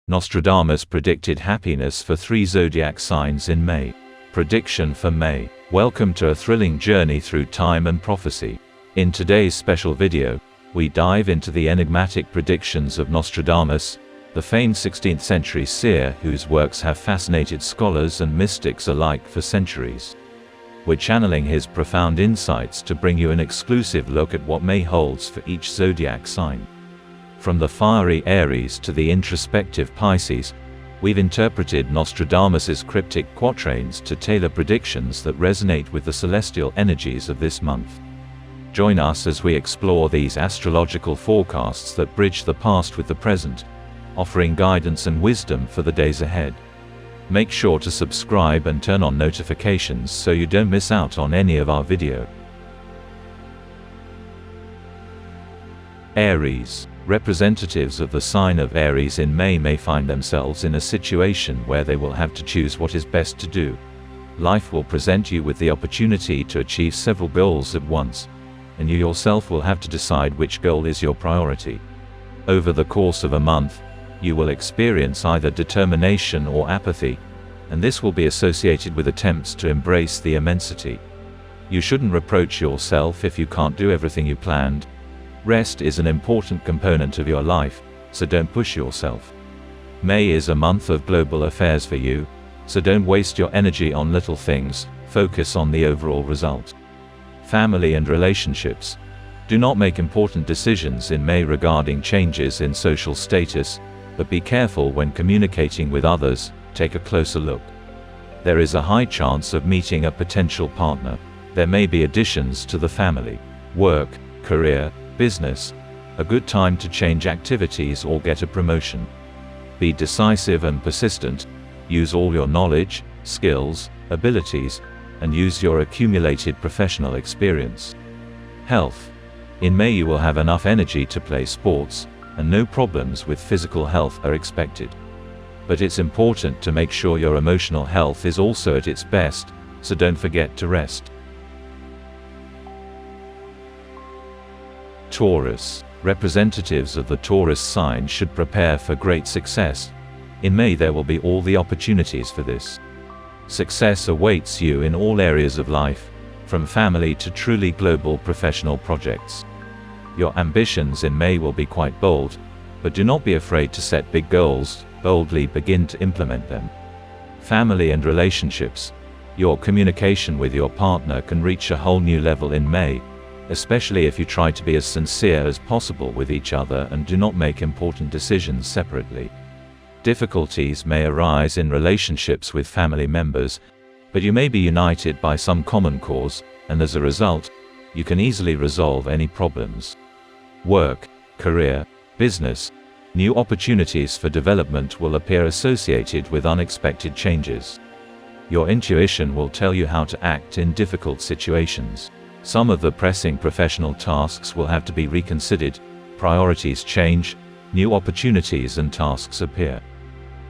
Nostradamus predicted happiness for 3 zodiac signs in May. Prediction for May. Welcome to a thrilling journey through time and prophecy. In today's special video, we dive into the enigmatic predictions of Nostradamus, the famed 16th century seer whose works have fascinated scholars and mystics alike for centuries. We're channeling his profound insights to bring you an exclusive look at what May holds for each zodiac sign. From the fiery Aries to the introspective Pisces, we've interpreted Nostradamus's cryptic quatrains to tailor predictions that resonate with the celestial energies of this month. Join us as we explore these astrological forecasts that bridge the past with the present, offering guidance and wisdom for the days ahead. Make sure to subscribe and turn on notifications so you don't miss out on any of our video. Aries. Representatives of the sign of Aries in May may find themselves in a situation where they will have to choose what is best to do. Life will present you with the opportunity to achieve several goals at once, and you yourself will have to decide which goal is your priority. Over the course of a month, you will experience either determination or apathy, and this will be associated with attempts to embrace the immensity. You shouldn't reproach yourself if you can't do everything you planned. Rest is an important component of your life, so don't push yourself. May is a month of global affairs for you, so don't waste your energy on little things, focus on the overall result. Family and relationships. Do not make important decisions in May regarding changes in social status, but be careful when communicating with others. Take a closer look. There is a high chance of meeting a potential partner. There may be additions to the family. Work, career, business. A good time to change activities or get a promotion. Be decisive and persistent. Use all your knowledge, skills, abilities, and use your accumulated professional experience. Health. In May you will have enough energy to play sports, and no problems with physical health are expected. But it's important to make sure your emotional health is also at its best, so don't forget to rest. Taurus. Representatives of the Taurus sign should prepare for great success. In May there will be all the opportunities for this. Success awaits you in all areas of life, from family to truly global professional projects. Your ambitions in May will be quite bold, but do not be afraid to set big goals. Boldly begin to implement them. Family and relationships. Your communication with your partner can reach a whole new level in May, especially if you try to be as sincere as possible with each other and do not make important decisions separately. Difficulties may arise in relationships with family members, but you may be united by some common cause, and as a result, you can easily resolve any problems. Work, career, business. New opportunities for development will appear associated with unexpected changes. Your intuition will tell you how to act in difficult situations. Some of the pressing professional tasks will have to be reconsidered, priorities change, new opportunities and tasks appear.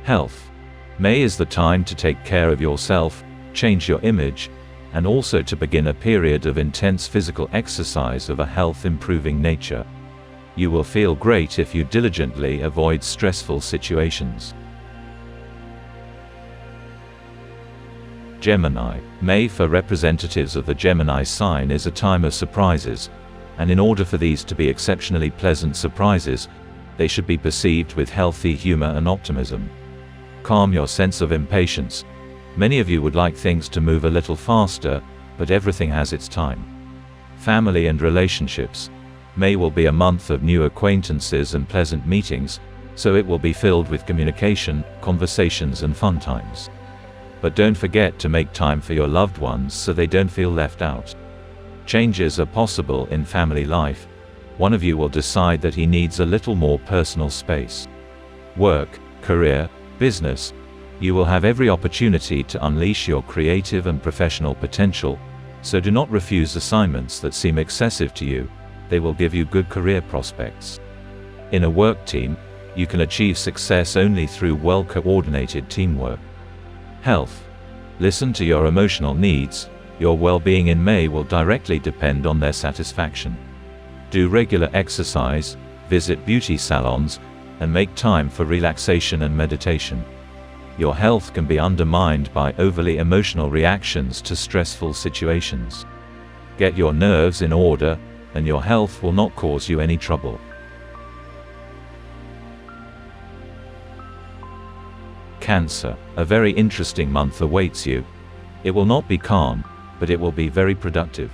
Health. May is the time to take care of yourself, change your image, and also to begin a period of intense physical exercise of a health-improving nature. You will feel great if you diligently avoid stressful situations. Gemini. May for representatives of the Gemini sign is a time of surprises, and in order for these to be exceptionally pleasant surprises, they should be perceived with healthy humor and optimism. Calm your sense of impatience. Many of you would like things to move a little faster, but everything has its time. Family and relationships. May will be a month of new acquaintances and pleasant meetings, so it will be filled with communication, conversations and fun times. But don't forget to make time for your loved ones so they don't feel left out. Changes are possible in family life. One of you will decide that he needs a little more personal space. Work, career, business. You will have every opportunity to unleash your creative and professional potential, so do not refuse assignments that seem excessive to you. They will give you good career prospects. In a work team, you can achieve success only through well-coordinated teamwork. Health. Listen to your emotional needs. Your well-being in May will directly depend on their satisfaction. Do regular exercise, visit beauty salons, and make time for relaxation and meditation. Your health can be undermined by overly emotional reactions to stressful situations. Get your nerves in order, and your health will not cause you any trouble. Cancer. A very interesting month awaits you. It will not be calm, but it will be very productive.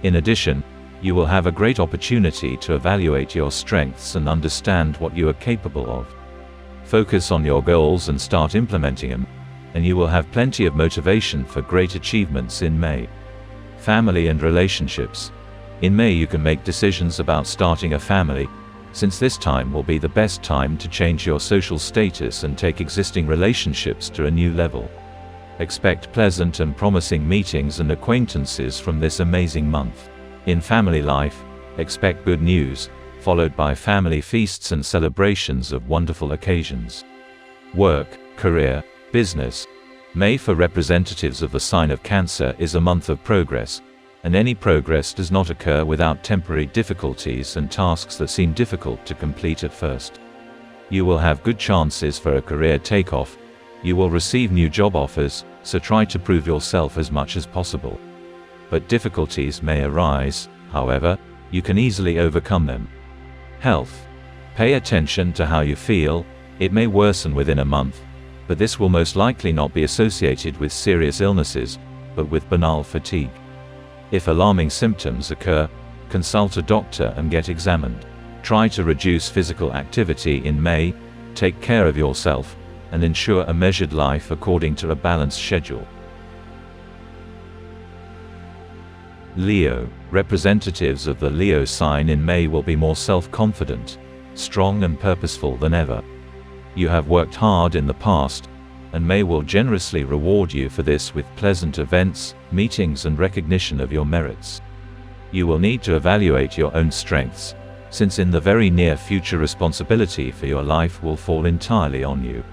In addition, you will have a great opportunity to evaluate your strengths and understand what you are capable of. Focus on your goals and start implementing them, and you will have plenty of motivation for great achievements in May. Family and relationships. In May you can make decisions about starting a family, since this time will be the best time to change your social status and take existing relationships to a new level. Expect pleasant and promising meetings and acquaintances from this amazing month. In family life, expect good news, followed by family feasts and celebrations of wonderful occasions. Work, career, business. May for representatives of the sign of Cancer is a month of progress, and any progress does not occur without temporary difficulties and tasks that seem difficult to complete at first. You will have good chances for a career takeoff. You will receive new job offers, so try to prove yourself as much as possible. But difficulties may arise, however, you can easily overcome them. Health. Pay attention to how you feel. It may worsen within a month, but this will most likely not be associated with serious illnesses, but with banal fatigue. If alarming symptoms occur, consult a doctor and get examined. Try to reduce physical activity in May, take care of yourself, and ensure a measured life according to a balanced schedule. Leo. Representatives of the Leo sign in May will be more self-confident, strong and purposeful than ever. You have worked hard in the past, and May will generously reward you for this with pleasant events, meetings and recognition of your merits. You will need to evaluate your own strengths, since in the very near future responsibility for your life will fall entirely on you.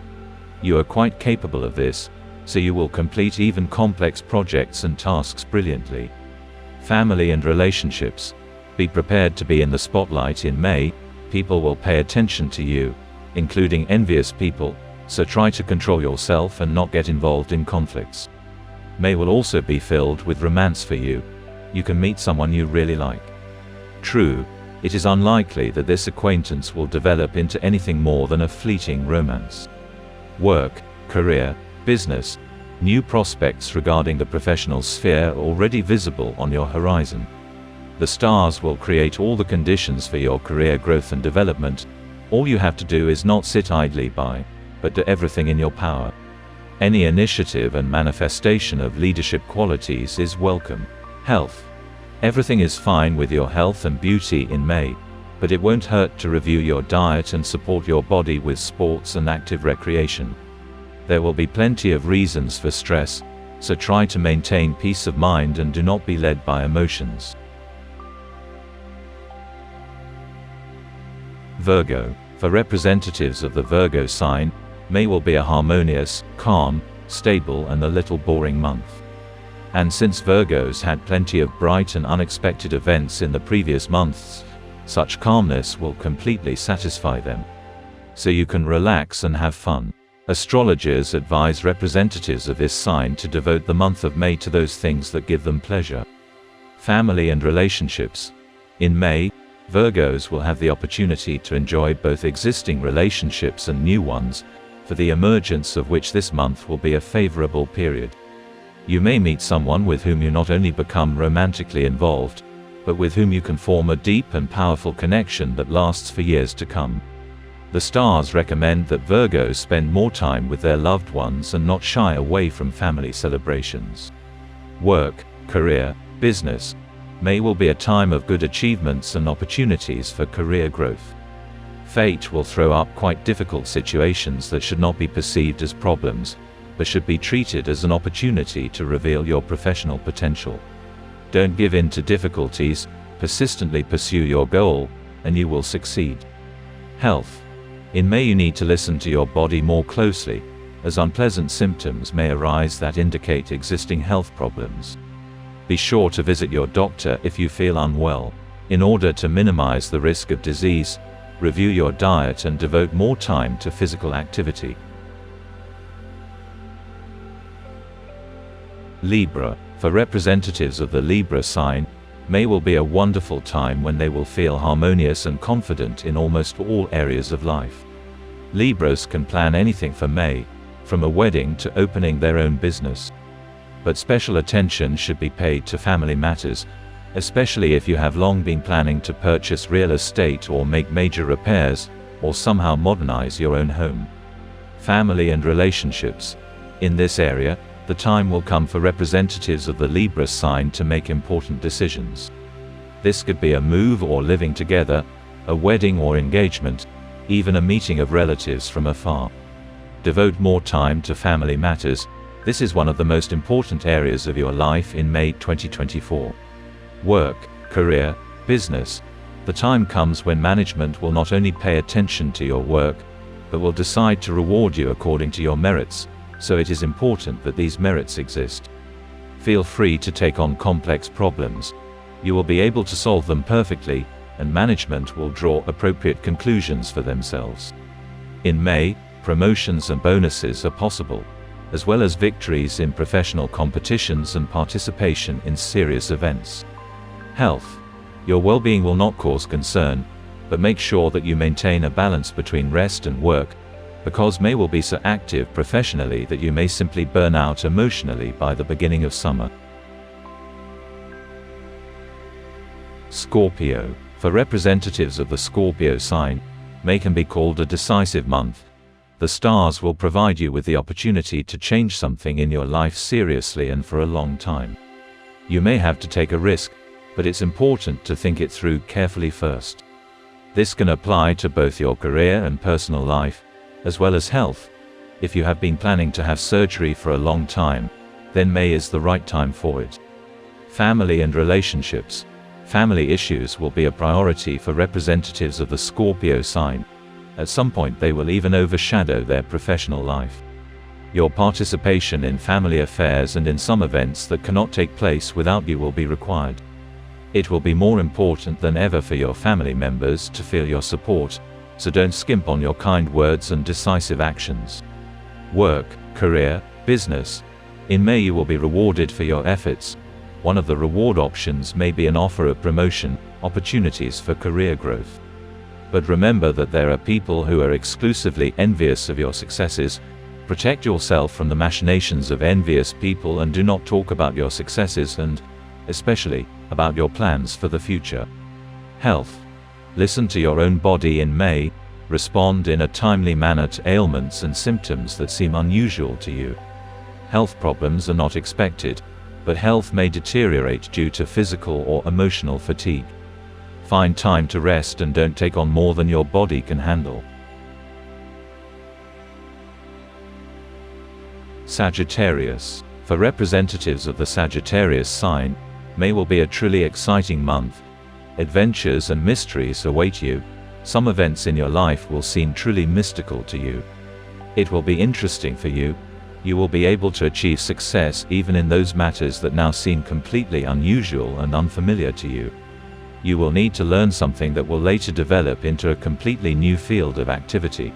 You are quite capable of this, so you will complete even complex projects and tasks brilliantly. Family and relationships. Be prepared to be in the spotlight in May. People will pay attention to you, including envious people, so try to control yourself and not get involved in conflicts. May will also be filled with romance for you. You can meet someone you really like. True, it is unlikely that this acquaintance will develop into anything more than a fleeting romance. Work, career, business. New prospects regarding the professional sphere are already visible on your horizon. The stars will create all the conditions for your career growth and development. All you have to do is not sit idly by, but do everything in your power. Any initiative and manifestation of leadership qualities is welcome. Health. Everything is fine with your health and beauty in May, but it won't hurt to review your diet and support your body with sports and active recreation. There will be plenty of reasons for stress, so try to maintain peace of mind and do not be led by emotions. Virgo. For representatives of the Virgo sign, May will be a harmonious, calm, stable and a little boring month. And since Virgos had plenty of bright and unexpected events in the previous months, such calmness will completely satisfy them. So you can relax and have fun. Astrologers advise representatives of this sign to devote the month of May to those things that give them pleasure. Family and relationships. In May, Virgos will have the opportunity to enjoy both existing relationships and new ones, for the emergence of which this month will be a favorable period. You may meet someone with whom you not only become romantically involved, but with whom you can form a deep and powerful connection that lasts for years to come. The stars recommend that Virgos spend more time with their loved ones and not shy away from family celebrations. Work, career, business. May will be a time of good achievements and opportunities for career growth. Fate will throw up quite difficult situations that should not be perceived as problems, but should be treated as an opportunity to reveal your professional potential. Don't give in to difficulties, persistently pursue your goal, and you will succeed. Health. In May you need to listen to your body more closely, as unpleasant symptoms may arise that indicate existing health problems. Be sure to visit your doctor if you feel unwell. In order to minimize the risk of disease, Review your diet and devote more time to physical activity. Libra. For representatives of the Libra sign, May will be a wonderful time when they will feel harmonious and confident in almost all areas of life. Libras can plan anything for May, from a wedding to opening their own business. But special attention should be paid to family matters, especially if you have long been planning to purchase real estate or make major repairs, or somehow modernize your own home. Family and relationships. In this area, the time will come for representatives of the Libra sign to make important decisions. This could be a move or living together, a wedding or engagement, even a meeting of relatives from afar. Devote more time to family matters. This is one of the most important areas of your life in May 2024. Work, career, business. The time comes when management will not only pay attention to your work, but will decide to reward you according to your merits, so it is important that these merits exist. Feel free to take on complex problems. You will be able to solve them perfectly, and management will draw appropriate conclusions for themselves. In May, promotions and bonuses are possible, as well as victories in professional competitions and participation in serious events. Health. Your well-being will not cause concern, but make sure that you maintain a balance between rest and work, because May will be so active professionally that you may simply burn out emotionally by the beginning of summer. Scorpio. For representatives of the Scorpio sign, May can be called a decisive month. The stars will provide you with the opportunity to change something in your life seriously and for a long time. You may have to take a risk, but it's important to think it through carefully first. This can apply to both your career and personal life, as well as health. If you have been planning to have surgery for a long time, then May is the right time for it. Family and relationships. Family issues will be a priority for representatives of the Scorpio sign. At some point they will even overshadow their professional life. Your participation in family affairs and in some events that cannot take place without you will be required. It will be more important than ever for your family members to feel your support, so don't skimp on your kind words and decisive actions. Work, career, business. In May you will be rewarded for your efforts. One of the reward options may be an offer of promotion, opportunities for career growth. But remember that there are people who are exclusively envious of your successes. Protect yourself from the machinations of envious people and do not talk about your successes and, especially, about your plans for the future. Health. Listen to your own body in May. Respond in a timely manner to ailments and symptoms that seem unusual to you. Health problems are not expected, but health may deteriorate due to physical or emotional fatigue. Find time to rest and don't take on more than your body can handle. Sagittarius. For representatives of the Sagittarius sign, May will be a truly exciting month. Adventures and mysteries await you. Some events in your life will seem truly mystical to you. It will be interesting for you. You will be able to achieve success even in those matters that now seem completely unusual and unfamiliar to you. You will need to learn something that will later develop into a completely new field of activity.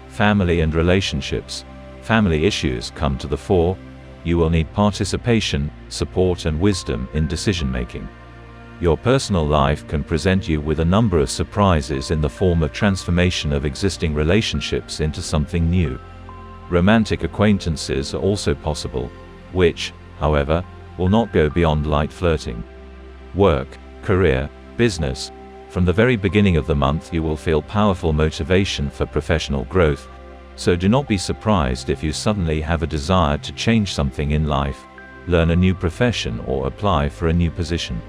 Family and relationships. Family issues come to the fore. You will need participation, support and wisdom in decision-making. Your personal life can present you with a number of surprises in the form of transformation of existing relationships into something new. Romantic acquaintances are also possible, which, however, will not go beyond light flirting. Work, career, business. From the very beginning of the month you will feel powerful motivation for professional growth, so do not be surprised if you suddenly have a desire to change something in life, learn a new profession or apply for a new position.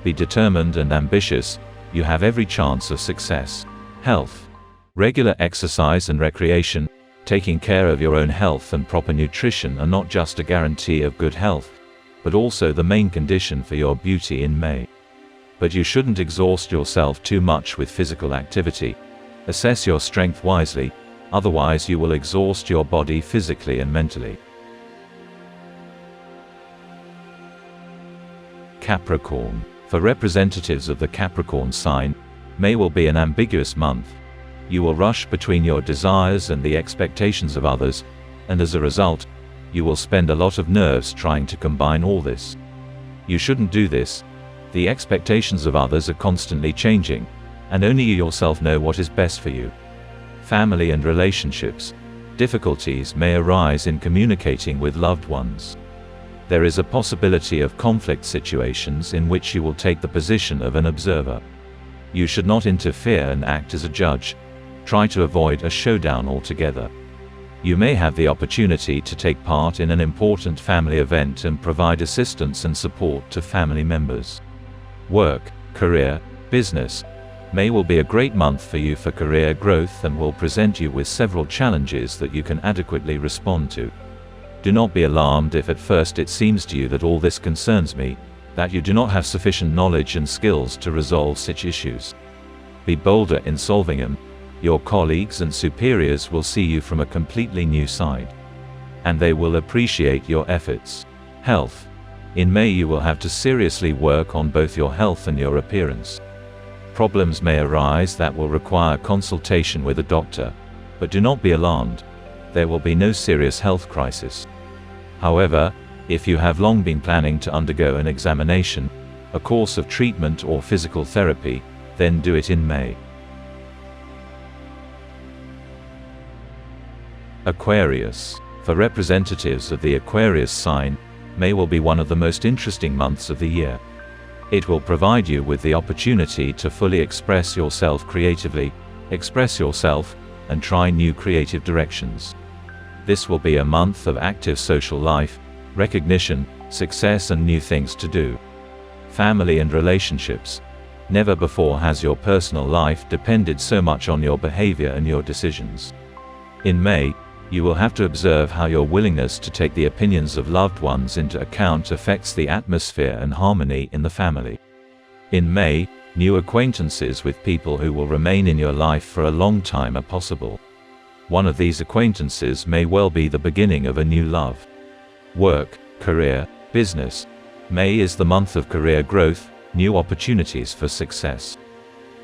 Be determined and ambitious. You have every chance of success. Health. Regular exercise and recreation. Taking care of your own health and proper nutrition are not just a guarantee of good health, but also the main condition for your beauty in May. But you shouldn't exhaust yourself too much with physical activity. Assess your strength wisely, otherwise you will exhaust your body physically and mentally. Capricorn. For representatives of the Capricorn sign, May will be an ambiguous month. You will rush between your desires and the expectations of others, and as a result, you will spend a lot of nerves trying to combine all this. You shouldn't do this. The expectations of others are constantly changing, and only you yourself know what is best for you. Family and relationships. Difficulties may arise in communicating with loved ones. There is a possibility of conflict situations in which you will take the position of an observer. You should not interfere and act as a judge. Try to avoid a showdown altogether. You may have the opportunity to take part in an important family event and provide assistance and support to family members. Work, career, business. May will be a great month for you for career growth and will present you with several challenges that you can adequately respond to. Do not be alarmed if at first it seems to you that all this concerns me, that you do not have sufficient knowledge and skills to resolve such issues. Be bolder in solving them. Your colleagues and superiors will see you from a completely new side, and they will appreciate your efforts. Health. In May you will have to seriously work on both your health and your appearance. Problems may arise that will require consultation with a doctor, but do not be alarmed. There will be no serious health crisis. However, if you have long been planning to undergo an examination, a course of treatment or physical therapy, then do it in May. Aquarius. For representatives of the Aquarius sign, May will be one of the most interesting months of the year. It will provide you with the opportunity to fully express yourself creatively, and try new creative directions. This will be a month of active social life, recognition, success and new things to do. Family and relationships. Never before has your personal life depended so much on your behavior and your decisions. In May, you will have to observe how your willingness to take the opinions of loved ones into account affects the atmosphere and harmony in the family. In May, new acquaintances with people who will remain in your life for a long time are possible. One of these acquaintances may well be the beginning of a new love. Work, career, business. May is the month of career growth, new opportunities for success.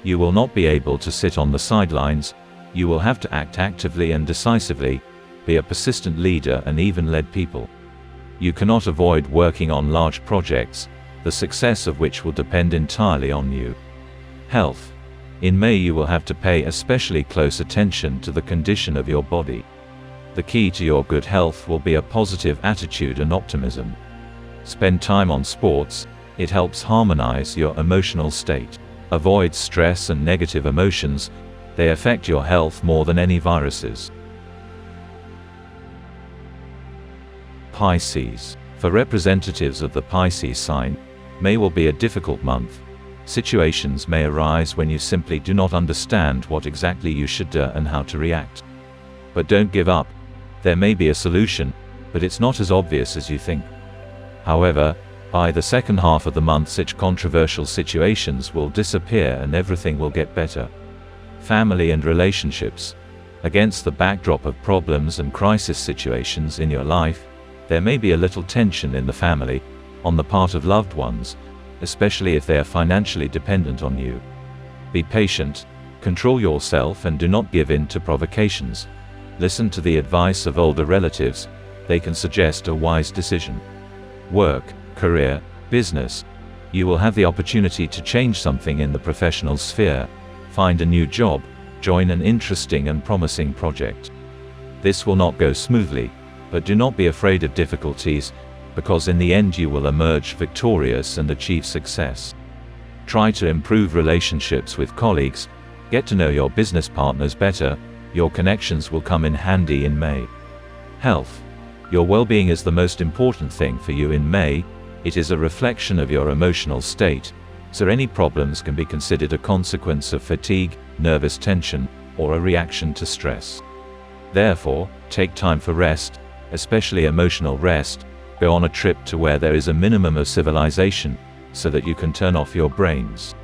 You will not be able to sit on the sidelines. You will have to act actively and decisively, be a persistent leader and even lead people. You cannot avoid working on large projects, the success of which will depend entirely on you. Health. In May you will have to pay especially close attention to the condition of your body. The key to your good health will be a positive attitude and optimism. Spend time on sports. It helps harmonize your emotional state. Avoid stress and negative emotions. They affect your health more than any viruses. Pisces. For representatives of the Pisces sign, May will be a difficult month. Situations may arise when you simply do not understand what exactly you should do and how to react. But don't give up. There may be a solution, but it's not as obvious as you think. However, by the second half of the month such controversial situations will disappear and everything will get better. Family and relationships. Against the backdrop of problems and crisis situations in your life, there may be a little tension in the family, on the part of loved ones, especially if they are financially dependent on you. Be patient, control yourself and do not give in to provocations. Listen to the advice of older relatives, they can suggest a wise decision. Work, career, business. You will have the opportunity to change something in the professional sphere, find a new job, join an interesting and promising project. This will not go smoothly, but do not be afraid of difficulties, because in the end you will emerge victorious and achieve success. Try to improve relationships with colleagues, get to know your business partners better, your connections will come in handy in May. Health. Your well-being is the most important thing for you in May. It is a reflection of your emotional state, so any problems can be considered a consequence of fatigue, nervous tension, or a reaction to stress. Therefore, take time for rest, especially emotional rest. Go on a trip to where there is a minimum of civilization, so that you can turn off your brains.